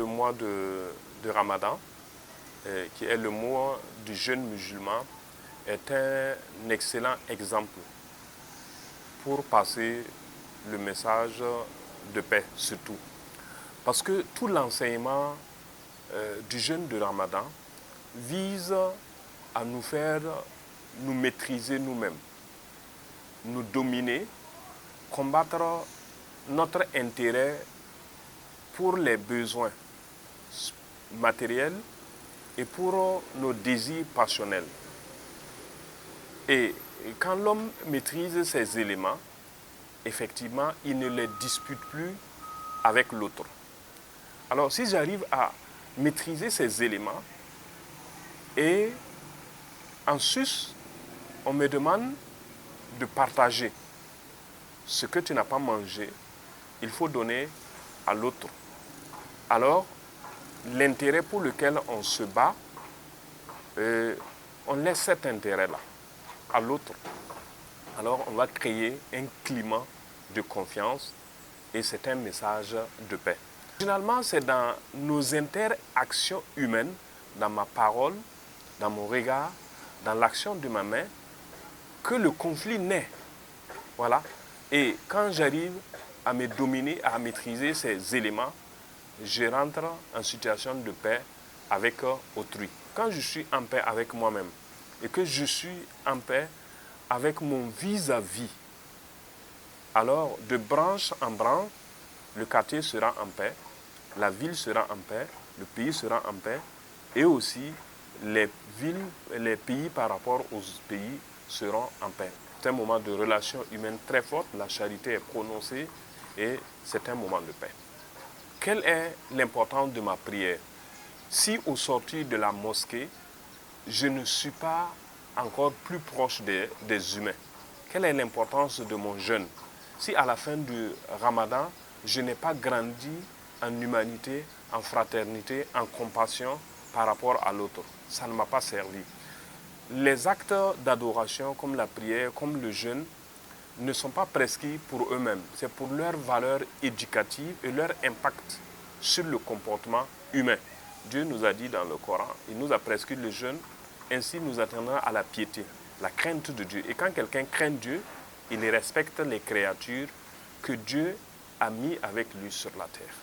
le mois de Ramadan, qui est le mois du jeûne musulman, est un excellent exemple pour passer le message de paix surtout. Parce que tout l'enseignement du jeûne de Ramadan vise à nous faire nous maîtriser nous-mêmes, nous dominer, combattre notre intérêt pour les besoins matériels et pour nos désirs passionnels. Et quand l'homme maîtrise ces éléments, effectivement, il ne les dispute plus avec l'autre. Alors, si j'arrive à maîtriser ces éléments et en sus, on me demande de partager ce que tu n'as pas mangé, il faut donner à l'autre. Alors, l'intérêt pour lequel on se bat, on laisse cet intérêt-là à l'autre. Alors, on va créer un climat de confiance et c'est un message de paix. Finalement, c'est dans nos interactions humaines, dans ma parole, dans mon regard, dans l'action de ma main, que le conflit naît. Voilà. Et quand j'arrive à me dominer, à maîtriser ces éléments, je rentre en situation de paix avec autrui. Quand je suis en paix avec moi-même et que je suis en paix avec mon vis-à-vis, alors de branche en branche, le quartier sera en paix, la ville sera en paix, le pays sera en paix et aussi les villes, les pays par rapport aux pays seront en paix. C'est un moment de relation humaine très forte, la charité est prononcée et c'est un moment de paix. Quelle est l'importance de ma prière? Si au sortir de la mosquée, je ne suis pas encore plus proche des humains, quelle est l'importance de mon jeûne? Si à la fin du Ramadan, je n'ai pas grandi en humanité, en fraternité, en compassion par rapport à l'autre, ça ne m'a pas servi. Les actes d'adoration comme la prière, comme le jeûne, ne sont pas prescrits pour eux-mêmes. C'est pour leur valeur éducative et leur impact sur le comportement humain. Dieu nous a dit dans le Coran, il nous a prescrit le jeûne, ainsi nous attendrons à la piété, la crainte de Dieu. Et quand quelqu'un craint Dieu, il respecte les créatures que Dieu a mis avec lui sur la terre.